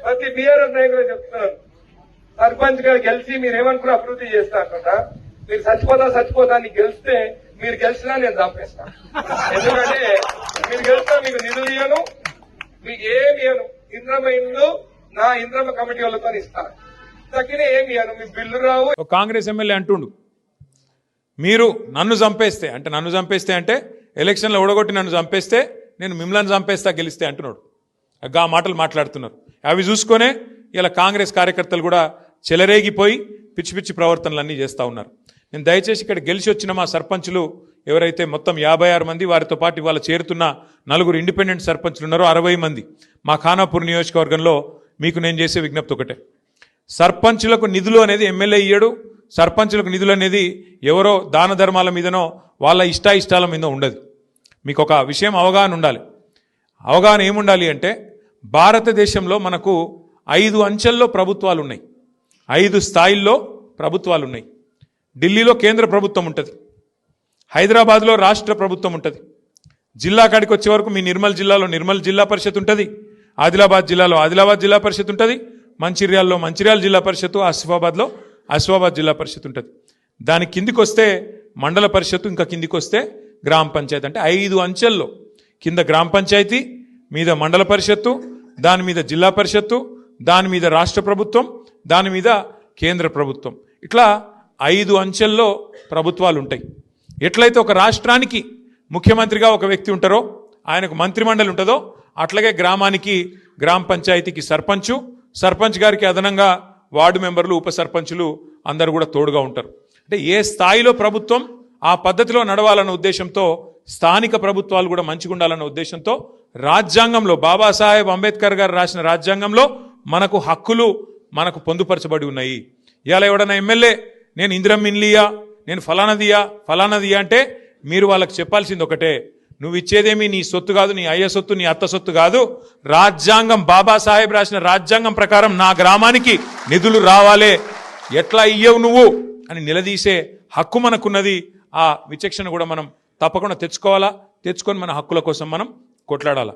ప్రతి బీఆర్ఎస్ నాయకులు చెప్తున్నారు, సర్పంచ్ గారు గెలిచి మీరేమనుకున్న అభివృద్ధి చేస్తా అంట, మీరు చచ్చిపోతా అని గెలిస్తే మీరు గెలిచినా నేను చంపేస్తా. ఎందుకంటే మీరు గెలిచినా మీకు నిధులు ఇయ్యను, మీకు ఏమి ఇయ్యను. ఇంద్రమ ఇల్లు నా ఇంద్రమ కమిటీ వాళ్ళతో ఇస్తాను, తగ్గిన ఏమి ఇయ్యను, మీ బిల్లు రావు. కాంగ్రెస్ ఎమ్మెల్యే అంటుండు, మీరు నన్ను చంపేస్తే అంటే ఎలక్షన్లో ఓడగొట్టి నన్ను చంపేస్తే నేను మిమ్మల్ని చంపేస్తా గెలిస్తే అంటున్నాడు. ఆ మాటలు మాట్లాడుతున్నారు. అవి చూసుకొనే ఇలా కాంగ్రెస్ కార్యకర్తలు కూడా చెలరేగిపోయి పిచ్చి పిచ్చి ప్రవర్తనలన్నీ చేస్తూ ఉన్నారు. నేను దయచేసి ఇక్కడ గెలిచి వచ్చిన మా సర్పంచులు ఎవరైతే మొత్తం 56 మంది, వారితో పాటు ఇవాళ చేరుతున్న 4 ఇండిపెండెంట్ సర్పంచులు ఉన్నారో 60 మంది మా ఖానాపూర్ నియోజకవర్గంలో మీకు నేను చేసే విజ్ఞప్తి ఒకటే, సర్పంచులకు నిధులు అనేది ఎమ్మెల్యే ఇయ్యడు. సర్పంచులకు నిధులు అనేది ఎవరో దాన ధర్మాల మీదనో వాళ్ళ ఇష్టాయిష్టాల మీద ఉండదు. మీకు ఒక విషయం అవగాహన ఉండాలి. అవగాహన ఏముండాలి అంటే, భారతదేశంలో మనకు 5 అంచెల్లో ప్రభుత్వాలు ఉన్నాయి, 5 స్థాయిల్లో ప్రభుత్వాలు ఉన్నాయి. ఢిల్లీలో కేంద్ర ప్రభుత్వం ఉంటుంది, హైదరాబాద్లో రాష్ట్ర ప్రభుత్వం ఉంటుంది, జిల్లా కాడికి వచ్చే వరకు మీ నిర్మల్ జిల్లాలో నిర్మల్ జిల్లా పరిషత్ ఉంటుంది, ఆదిలాబాద్ జిల్లాలో ఆదిలాబాద్ జిల్లా పరిషత్ ఉంటుంది, మంచిర్యాలలో మంచిర్యాల జిల్లా పరిషత్తు, ఆసిఫాబాద్లో ఆసిఫాబాద్ జిల్లా పరిషత్ ఉంటుంది. దాని కిందికి వస్తే మండల పరిషత్తు, ఇంకా కిందికి వస్తే గ్రామ పంచాయతీ. అంటే 5 అంచెల్లో కింద గ్రామ పంచాయతీ, మీద మండల పరిషత్తు, దాని మీద జిల్లా పరిషత్తు, దాని మీద రాష్ట్ర ప్రభుత్వం, దాని మీద కేంద్ర ప్రభుత్వం. ఇట్లా 5 అంచెల్లో ప్రభుత్వాలు ఉంటాయి. ఎట్లయితే ఒక రాష్ట్రానికి ముఖ్యమంత్రిగా ఒక వ్యక్తి ఉంటారో, ఆయనకు మంత్రిమండలి ఉంటుందో, అట్లాగే గ్రామానికి గ్రామ పంచాయతీకి సర్పంచ్ గారికి అదనంగా వార్డు మెంబర్లు, ఉప సర్పంచులు అందరూ కూడా తోడుగా ఉంటారు. అంటే ఏ స్థాయిలో ప్రభుత్వం ఆ పద్ధతిలో నడవాలన్న ఉద్దేశంతో, స్థానిక ప్రభుత్వాలు కూడా మంచిగా ఉండాలన్న ఉద్దేశంతో రాజ్యాంగంలో, బాబాసాహెబ్ అంబేద్కర్ గారు రాసిన రాజ్యాంగంలో మనకు హక్కులు మనకు పొందుపరచబడి ఉన్నాయి. ఇవాళ ఎవడన్నా ఎమ్మెల్యే నేను ఇందిరమ్మ ఇల్లియా, నేను ఫలానదియా అంటే మీరు వాళ్ళకి చెప్పాల్సింది ఒకటే, నువ్వు ఇచ్చేదేమి నీ సొత్తు కాదు, నీ అయ్య సొత్తు, నీ అత్త సొత్తు కాదు, రాజ్యాంగం బాబాసాహెబ్ రాసిన రాజ్యాంగం ప్రకారం నా గ్రామానికి నిధులు రావాలే, ఎట్లా ఇయ్యవు నువ్వు అని నిలదీసే హక్కు మనకున్నది. ఆ విచక్షణ కూడా మనం తప్పకుండా తెచ్చుకొని మన హక్కుల కోసం మనం కొట్లాడాలా.